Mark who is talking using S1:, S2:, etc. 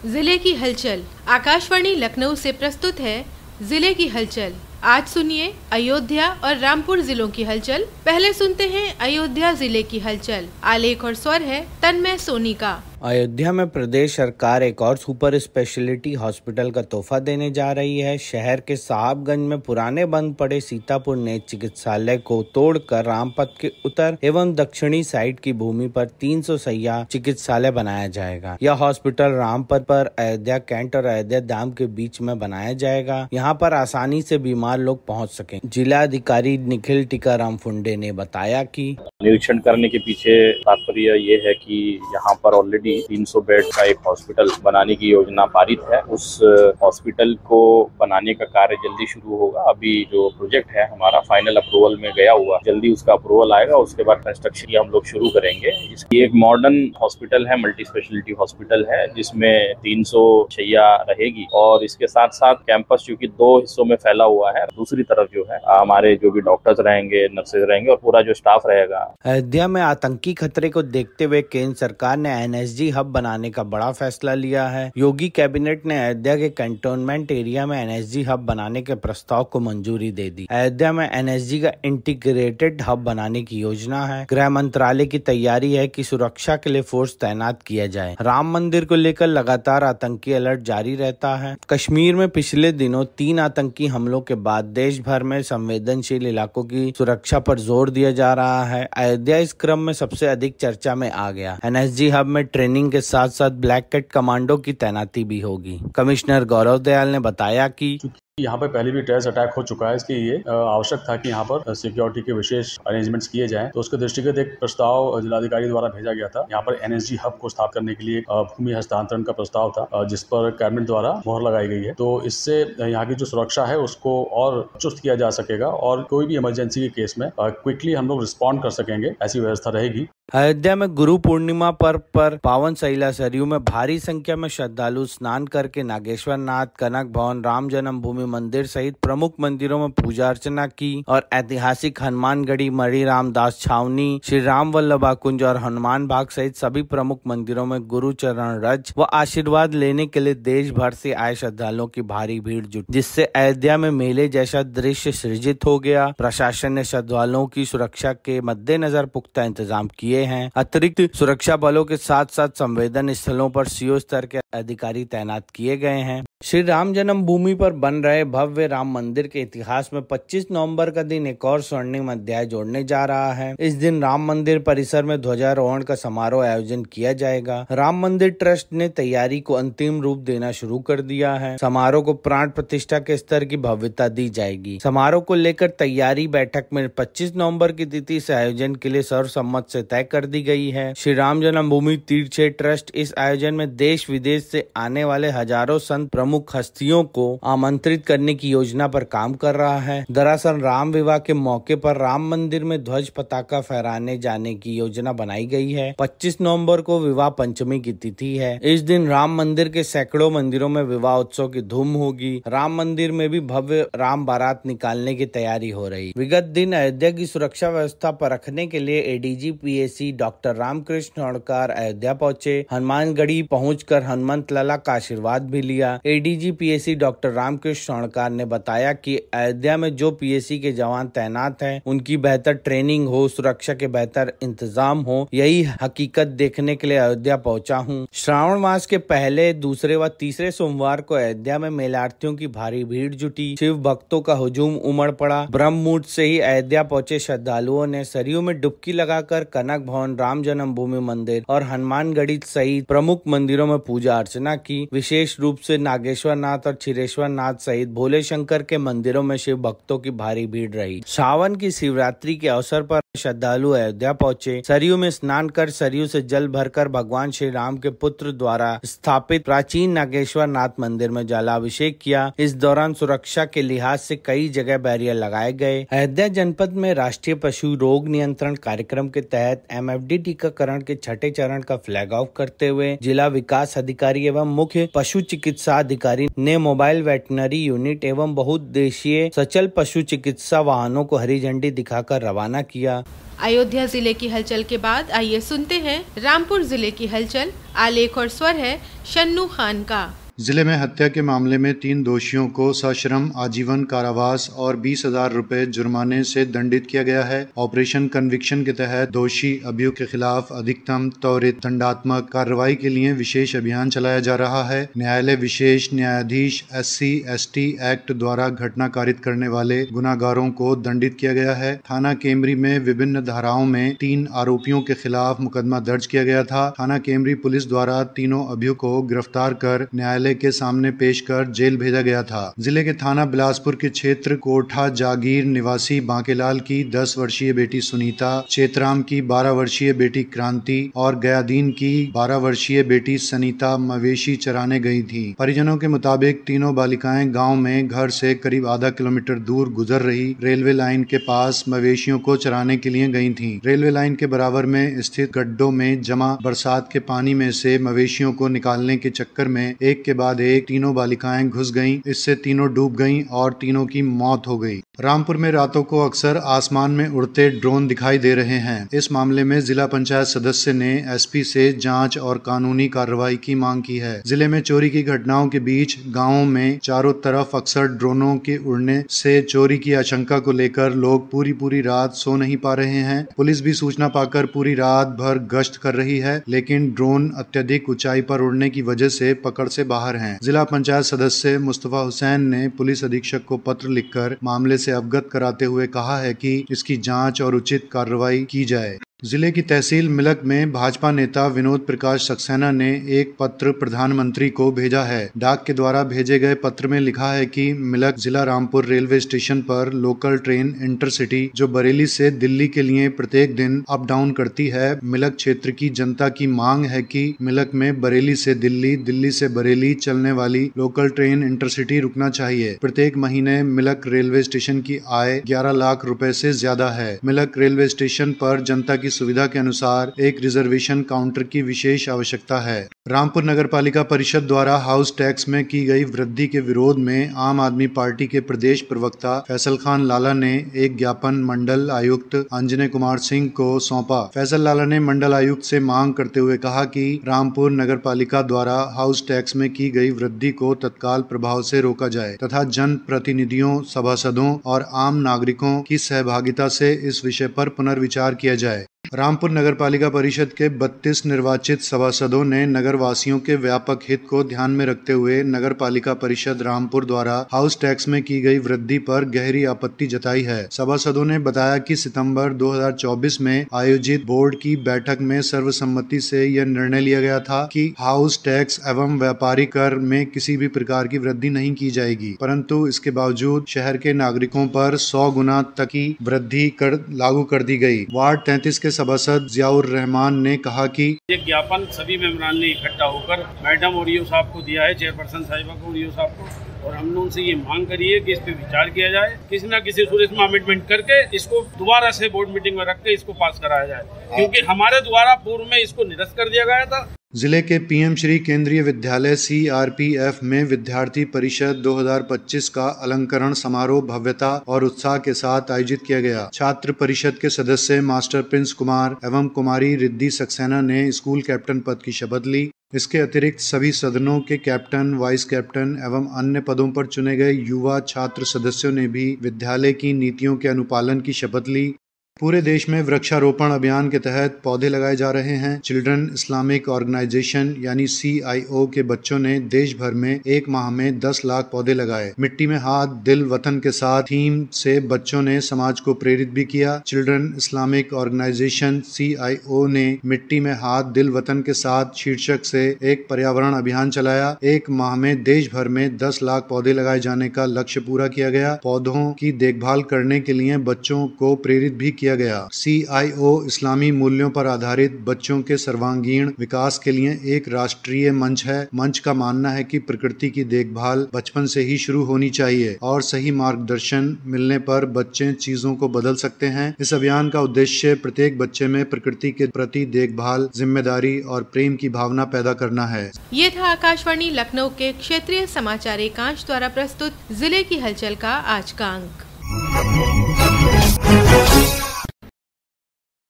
S1: जिले की हलचल। आकाशवाणी लखनऊ से प्रस्तुत है जिले की हलचल। आज सुनिए अयोध्या और रामपुर जिलों की हलचल। पहले सुनते हैं अयोध्या जिले की हलचल। आलेख और स्वर है तन्मय सोनी का।
S2: अयोध्या में प्रदेश सरकार एक और सुपर स्पेशलिटी हॉस्पिटल का तोहफा देने जा रही है। शहर के साहबगंज में पुराने बंद पड़े सीतापुर नेत्र चिकित्सालय को तोड़कर रामपथ के उत्तर एवं दक्षिणी साइड की भूमि पर 300 शैय्या चिकित्सालय बनाया जाएगा। यह हॉस्पिटल रामपथ पर अयोध्या कैंट और अयोध्या धाम के बीच में बनाया जाएगा। यहाँ पर आसानी से बीमार लोग पहुँच सकें। जिला अधिकारी निखिल टीकाराम फुंडे ने बताया कि
S3: निरीक्षण करने के पीछे तात्पर्य ये है कि यहाँ पर ऑलरेडी 300 बेड का एक हॉस्पिटल बनाने की योजना पारित है। उस हॉस्पिटल को बनाने का कार्य जल्दी शुरू होगा। अभी जो प्रोजेक्ट है हमारा फाइनल अप्रूवल में गया हुआ, जल्दी उसका अप्रूवल आएगा, उसके बाद कंस्ट्रक्शन हम लोग शुरू करेंगे। इसकी एक मॉडर्न हॉस्पिटल है, मल्टी स्पेशलिटी हॉस्पिटल है, जिसमें 300 शैय्या रहेगी और इसके साथ साथ कैंपस चूंकि 2 हिस्सों में फैला हुआ है, दूसरी तरफ जो है हमारे जो भी डॉक्टर्स रहेंगे, नर्सेज रहेंगे और पूरा जो स्टाफ रहेगा।
S2: अयोध्या में आतंकी खतरे को देखते हुए केंद्र सरकार ने एनएसजी हब बनाने का बड़ा फैसला लिया है। योगी कैबिनेट ने अयोध्या के कैंटोनमेंट एरिया में एनएसजी हब बनाने के प्रस्ताव को मंजूरी दे दी। अयोध्या में एनएसजी का इंटीग्रेटेड हब बनाने की योजना है। गृह मंत्रालय की तैयारी है कि सुरक्षा के लिए फोर्स तैनात किया जाए। राम मंदिर को लेकर लगातार आतंकी अलर्ट जारी रहता है। कश्मीर में पिछले दिनों 3 आतंकी हमलों के बाद देश भर में संवेदनशील इलाकों की सुरक्षा पर जोर दिया जा रहा है। अयोध्या इस क्रम में सबसे अधिक चर्चा में आ गया। एनएसजी हब में ट्रेनिंग के साथ साथ ब्लैक कैट कमांडो की तैनाती भी होगी। कमिश्नर गौरव दयाल ने बताया कि
S4: यहाँ पर पहले भी टेररिस्ट अटैक हो चुका है, इसलिए ये आवश्यक था कि यहाँ पर सिक्योरिटी के विशेष अरेंजमेंट्स किए जाएं। तो उसके दृष्टिगत एक प्रस्ताव जिलाधिकारी द्वारा भेजा गया था। यहाँ पर एनएसजी हब को स्थापित करने के लिए भूमि हस्तांतरण का प्रस्ताव था, जिस पर कैबिनेट द्वारा मोहर लगाई गई है। तो इससे यहाँ की जो सुरक्षा है उसको और चुस्त किया जा सकेगा और कोई भी इमरजेंसी के केस में क्विकली हम लोग रिस्पॉन्ड कर सकेंगे, ऐसी व्यवस्था रहेगी।
S2: अयोध्या में गुरु पूर्णिमा पर्व पर पावन सैला सरयू में भारी संख्या में श्रद्धालु स्नान करके नागेश्वर नाथ, कनक भवन, राम जन्मभूमि मंदिर सहित प्रमुख मंदिरों में पूजा अर्चना की और ऐतिहासिक हनुमानगढ़ी, मणि रामदास छावनी, श्री राम वल्लभा कुंज और हनुमान बाग सहित सभी प्रमुख मंदिरों में गुरु चरण रज व आशीर्वाद लेने के लिए देश भर से आए श्रद्धालुओं की भारी भीड़ जुटी, जिससे अयोध्या में मेले जैसा दृश्य सृजित हो गया। प्रशासन ने श्रद्धालुओं की सुरक्षा के मद्देनजर पुख्ता इंतजाम किए हैं। अतिरिक्त सुरक्षा बलों के साथ साथ संवेदन स्थलों पर सीओ स्तर के अधिकारी तैनात किए गए हैं। श्री राम जन्मभूमि पर बन रहे भव्य राम मंदिर के इतिहास में 25 नवंबर का दिन एक और स्वर्णिम अध्याय जोड़ने जा रहा है। इस दिन राम मंदिर परिसर में ध्वजारोहण का समारोह आयोजन किया जाएगा। राम मंदिर ट्रस्ट ने तैयारी को अंतिम रूप देना शुरू कर दिया है। समारोह को प्राण प्रतिष्ठा के स्तर की भव्यता दी जाएगी। समारोह को लेकर तैयारी बैठक में 25 नवम्बर की तिथि से आयोजन के लिए सर्वसम्मत से तय कर दी गई है। श्री राम जन्मभूमि तीर्थ क्षेत्र ट्रस्ट इस आयोजन में देश विदेश से आने वाले हजारों संत प्रमुख हस्तियों को आमंत्रित करने की योजना पर काम कर रहा है। दरअसल राम विवाह के मौके पर राम मंदिर में ध्वज पताका फहराने जाने की योजना बनाई गई है। 25 नवंबर को विवाह पंचमी की तिथि है। इस दिन राम मंदिर के सैकड़ों मंदिरों में विवाह उत्सव की धूम होगी। राम मंदिर में भी भव्य राम बारात निकालने की तैयारी हो रही। विगत दिन अयोध्या की सुरक्षा व्यवस्था पर रखने के लिए ADG PAC doctor Ramakrishna Honkar Ayodhya पहुंचे। हनुमानगढ़ी पहुंचकर हनुमंत लाला का आशीर्वाद भी लिया। ADG PAC doctor Ramakrishna Honkar ने बताया कि अयोध्या में जो पीएसी के जवान तैनात हैं, उनकी बेहतर ट्रेनिंग हो, सुरक्षा के बेहतर इंतजाम हो, यही हकीकत देखने के लिए अयोध्या पहुंचा हूं। श्रावण मास के पहले, दूसरे व तीसरे सोमवार को अयोध्या में मेलार्थियों की भारी भीड़ जुटी। शिव भक्तों का हुजूम उमड़ पड़ा। ब्रह्म मुहूर्त से ही अयोध्या पहुंचे श्रद्धालुओं ने सरयू में डुबकी लगाकर कनक भवन, राम जन्मभूमि मंदिर और हनुमानगढ़ी सहित प्रमुख मंदिरों में पूजा अर्चना की। विशेष रूप से नागेश्वर नाथ और क्षीरेश्वर नाथ सहित भोले शंकर के मंदिरों में शिव भक्तों की भारी भीड़ रही। सावन की शिवरात्रि के अवसर पर श्रद्धालु अयोध्या पहुंचे। सरयू में स्नान कर सरयू से जल भरकर भगवान श्री राम के पुत्र द्वारा स्थापित प्राचीन नागेश्वर नाथ मंदिर में जलाभिषेक किया। इस दौरान सुरक्षा के लिहाज से कई जगह बैरियर लगाए गए। अयोध्या जनपद में राष्ट्रीय पशु रोग नियंत्रण कार्यक्रम के तहत एमएफडी टीकाकरण के 6ठे चरण का फ्लैग ऑफ करते हुए जिला विकास अधिकारी एवं मुख्य पशु चिकित्सा अधिकारी ने मोबाइल वेटनरी यूनिट एवं बहुउद्देशीय सचल पशु चिकित्सा वाहनों को हरी झंडी दिखाकर रवाना किया।
S1: अयोध्या जिले की हलचल के बाद आइए सुनते हैं रामपुर जिले की हलचल। आलेख और स्वर है शन्नू खान का।
S5: जिले में हत्या के मामले में 3 दोषियों को सश्रम आजीवन कारावास और 20,000 रुपए जुर्माने से दंडित किया गया है। ऑपरेशन कन्विक्शन के तहत दोषी अभियुक्त के खिलाफ अधिकतम त्वरित दंडात्मक कार्रवाई के लिए विशेष अभियान चलाया जा रहा है। न्यायालय विशेष न्यायाधीश SC/ST एक्ट द्वारा घटना कारित करने वाले गुनाहगारों को दंडित किया गया है। थाना केमरी में विभिन्न धाराओं में 3 आरोपियों के खिलाफ मुकदमा दर्ज किया गया था। थाना केमरी पुलिस द्वारा तीनों अभियुक्त को गिरफ्तार कर न्यायालय के सामने पेश कर जेल भेजा गया था। जिले के थाना बिलासपुर के क्षेत्र कोठा जागीर निवासी बांकेलाल की 10 वर्षीय बेटी सुनीता, चेतराम की 12 वर्षीय बेटी क्रांति और गयादीन की 12 वर्षीय बेटी सनीता मवेशी चराने गई थी। परिजनों के मुताबिक तीनों बालिकाएं गांव में घर से करीब आधा किलोमीटर दूर गुजर रही रेलवे लाइन के पास मवेशियों को चराने के लिए गई थीं। रेलवे लाइन के बराबर में स्थित गड्ढों में जमा बरसात के पानी में से मवेशियों को निकालने के चक्कर में एक के बाद एक तीनों बालिकाएं घुस गईं। इससे तीनों डूब गईं और तीनों की मौत हो गई। रामपुर में रातों को अक्सर आसमान में उड़ते ड्रोन दिखाई दे रहे हैं। इस मामले में जिला पंचायत सदस्य ने SP से जांच और कानूनी कार्रवाई की मांग की है। जिले में चोरी की घटनाओं के बीच गांवों में चारों तरफ अक्सर ड्रोनों के उड़ने से चोरी की आशंका को लेकर लोग पूरी रात सो नहीं पा रहे हैं। पुलिस भी सूचना पाकर पूरी रात भर गश्त कर रही है, लेकिन ड्रोन अत्यधिक ऊंचाई पर उड़ने की वजह से पकड़ से बाहर हैं। जिला पंचायत सदस्य मुस्तफा हुसैन ने पुलिस अधीक्षक को पत्र लिखकर मामले से अवगत कराते हुए कहा है कि इसकी जांच और उचित कार्रवाई की जाए। जिले की तहसील मिलक में भाजपा नेता विनोद प्रकाश सक्सेना ने एक पत्र प्रधानमंत्री को भेजा है। डाक के द्वारा भेजे गए पत्र में लिखा है कि मिलक जिला रामपुर रेलवे स्टेशन पर लोकल ट्रेन इंटरसिटी जो बरेली से दिल्ली के लिए प्रत्येक दिन अप डाउन करती है। मिलक क्षेत्र की जनता की मांग है कि मिलक में बरेली से दिल्ली, दिल्ली से बरेली चलने वाली लोकल ट्रेन इंटरसिटी रुकना चाहिए। प्रत्येक महीने मिलक रेलवे स्टेशन की आय 11 लाख रुपए से ज्यादा है। मिलक रेलवे स्टेशन पर जनता की सुविधा के अनुसार एक रिजर्वेशन काउंटर की विशेष आवश्यकता है। रामपुर नगरपालिका परिषद द्वारा हाउस टैक्स में की गई वृद्धि के विरोध में आम आदमी पार्टी के प्रदेश प्रवक्ता फैसल खान लाला ने एक ज्ञापन मंडल आयुक्त अंजने कुमार सिंह को सौंपा। फैसल लाला ने मंडल आयुक्त से मांग करते हुए कहा कि रामपुर नगरपालिका द्वारा हाउस टैक्स में की गई वृद्धि को तत्काल प्रभाव से रोका जाए तथा जन प्रतिनिधियों, सभासदों और आम नागरिकों की सहभागिता से इस विषय पर पुनर्विचार किया जाए। रामपुर नगरपालिका परिषद के 32 निर्वाचित सभासदों ने नगर वासियों के व्यापक हित को ध्यान में रखते हुए नगरपालिका परिषद रामपुर द्वारा हाउस टैक्स में की गई वृद्धि पर गहरी आपत्ति जताई है। सभासदों ने बताया कि सितंबर 2024 में आयोजित बोर्ड की बैठक में सर्वसम्मति से यह निर्णय लिया गया था कि हाउस टैक्स एवं व्यापारी कर में किसी भी प्रकार की वृद्धि नहीं की जाएगी, परंतु इसके बावजूद शहर के नागरिकों पर 100 गुना तक की वृद्धि कर लागू कर दी गई। वार्ड 33 के सभासद जियाउर रहमान ने कहा कि
S6: एक ज्ञापन सभी मेंबरान ने इकट्ठा होकर मैडम और ईओ साहब को दिया है, चेयरपर्सन साहिबा को और ईओ साहब को, और हम लोगों से ये मांग करी है कि इस पे विचार किया जाए, किसी न किसी सूरत में अमेंडमेंट करके इसको दोबारा से बोर्ड मीटिंग में रख के इसको पास कराया जाए, क्योंकि हमारे द्वारा पूर्व में इसको निरस्त कर दिया गया था।
S5: जिले के PM श्री केंद्रीय विद्यालय CRPF में विद्यार्थी परिषद 2025 का अलंकरण समारोह भव्यता और उत्साह के साथ आयोजित किया गया। छात्र परिषद के सदस्य मास्टर प्रिंस कुमार एवं कुमारी रिद्धि सक्सेना ने स्कूल कैप्टन पद की शपथ ली। इसके अतिरिक्त सभी सदनों के कैप्टन, वाइस कैप्टन एवं अन्य पदों पर चुने गए युवा छात्र सदस्यों ने भी विद्यालय की नीतियों के अनुपालन की शपथ ली। पूरे देश में वृक्षारोपण अभियान के तहत पौधे लगाए जा रहे हैं। चिल्ड्रन इस्लामिक ऑर्गेनाइजेशन यानी CIO के बच्चों ने देश भर में एक माह में 10 लाख पौधे लगाए। मिट्टी में हाथ दिल वतन के साथ थीम से बच्चों ने समाज को प्रेरित भी किया। चिल्ड्रन इस्लामिक ऑर्गेनाइजेशन CIO ने मिट्टी में हाथ दिल वतन के साथ शीर्षक से एक पर्यावरण अभियान चलाया। एक माह में देश भर में 10 लाख पौधे लगाए जाने का लक्ष्य पूरा किया गया। पौधों की देखभाल करने के लिए बच्चों को प्रेरित भी किया किया गया। CIO इस्लामी मूल्यों पर आधारित बच्चों के सर्वांगीण विकास के लिए एक राष्ट्रीय मंच है। मंच का मानना है कि प्रकृति की देखभाल बचपन से ही शुरू होनी चाहिए और सही मार्गदर्शन मिलने पर बच्चे चीजों को बदल सकते हैं। इस अभियान का उद्देश्य प्रत्येक बच्चे में प्रकृति के प्रति देखभाल, जिम्मेदारी और प्रेम की भावना पैदा करना है।
S1: ये था आकाशवाणी लखनऊ के क्षेत्रीय समाचार एकांश द्वारा प्रस्तुत जिले की हलचल का आज का अंक।